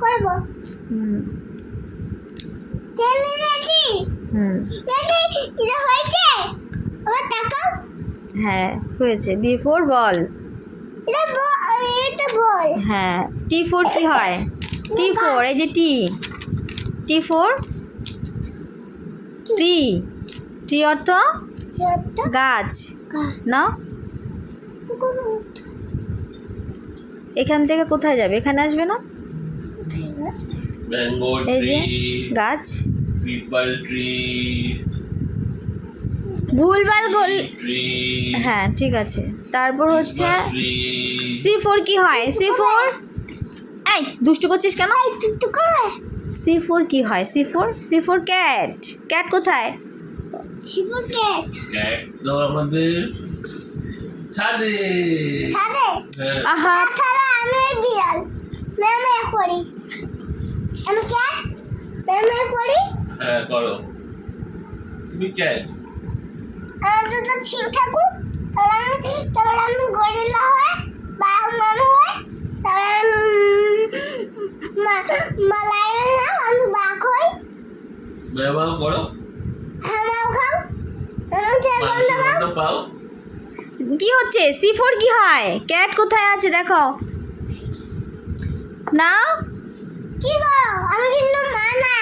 করব হ্যাঁ হয়েছে। বি ফোর বল। হ্যাঁ টি ফোর কি হয়? টি ফোর, এই যে টি, টি ফোর ট্রি, ট্রি অর্থ গাছ না। এখান থেকে কোথায় যাবে? এখানে আসবে না? এই যে গাছ। ভুলভাল গোল। হ্যাঁ ঠিক আছে। তারপর হচ্ছে সি ফোর কি হয়? সি ফোর, এই দুষ্টু করছিস কেন? সি ফোর কি হয়? C four, C four cat. Cat কোথায়? ক্যাট তো আমাদের ছাদে। আহা আমি বিড়াল ম্যামে করি, আমি ক্যাট ম্যামে করি। হ্যাঁ করো, তুমি ক্যাট। আমি তো ঠিক থাকুক, তাহলে আমি গরিলা হয় বা মানুষ হয়, তাহলে মালায়া আমি বাঘ হই। ব্যবহার করো, হামাও খাও, মানুষের মতো পাও। কি হচ্ছে? সি ফোর কি হয়? ক্যাট কোথায় আছে দেখো না। কি করো? আমি কিন্তু মা না,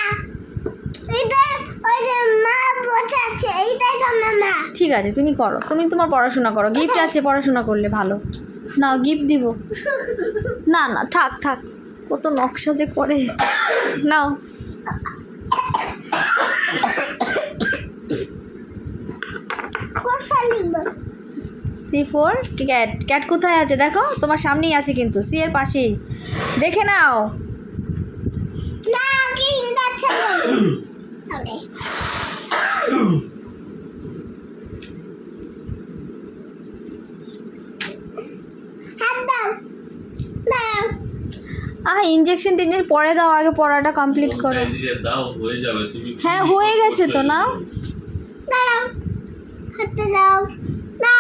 এটা ওই যে মা বসে আছে, এইটাই তো মা। ঠিক আছে তুমি করো, তুমি তোমার পড়াশোনা করো। গিফট আছে, পড়াশোনা করলে ভালো। নাও গিফট দিব। না না থাক থাক, কত নকশা যে করে। নাও কোথা লিখবো? C four cat. ক্যাট কোথায় আছে দেখো, তোমার সামনেই আছে কিন্তু, সি এর পাশেই, দেখে নাও। না কি যাচ্ছে আরে হাত দাও দাও। ইঞ্জেকশন টিনজেকশন পরে দাও, আগে পড়াটা কমপ্লিট করো। এদিকে দাও, হয়ে যাবে। তুমি হ্যাঁ হয়ে গেছে তো, নাও। দাও হাতে দাও না।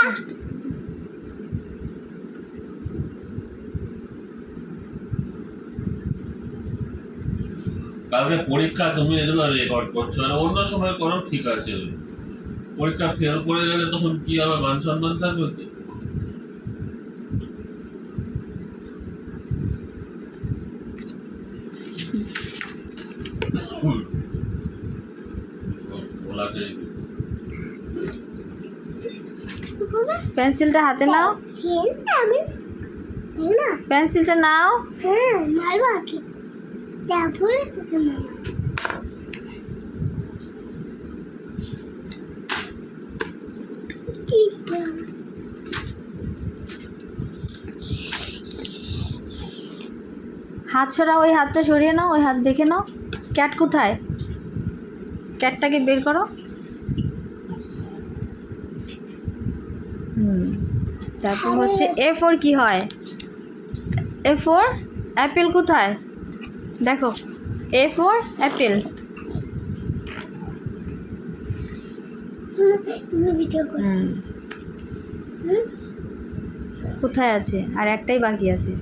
কালকে পরীক্ষা, তুমি এগুলো রেকর্ড করছো, আর অন্য সময় করো ঠিক আছে। পরীক্ষা ফেল করে গেলে তখন কি হবে? মান সম্মান থাকবে তো? পেন্সিলটা হাতে নাও, আমি না পেন্সিলটা নাও। হ্যাঁ মারবা কি তারপরে তোকে মারবা। কি হাত ছড়াও, ওই হাতটা সরিয়ে নাও, ওই হাত দেখে নাও। ক্যাট কোথায়? ক্যাটটাকে বের করো। তারপর হচ্ছে এ ফোর কি হয়? এ ফোর অ্যাপেল কোথায় দেখো, এ ফোর অ্যাপেল। তুমি ভিডিও করো। কোথায় আছে? আর একটাই বাকি আছে।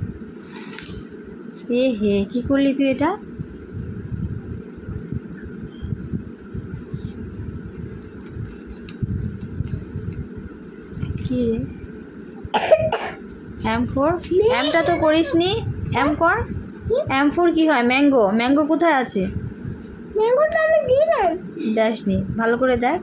এ হে কি করলি তুই এটা? কি রে? এম ফোর, এমটা তো করিসনি, এম কর। এম ফোর কি হয়? ম্যাঙ্গো। ম্যাঙ্গো কোথায় আছে? ম্যাঙ্গোটা আমি দিলাম। দেখনি, ভালো করে দেখ।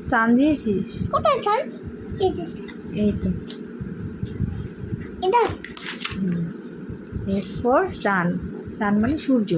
সান দিয়েছিস? কোথায় চান? এই যে এই তো। এটা এস ফর সান। সান মানে সূর্য।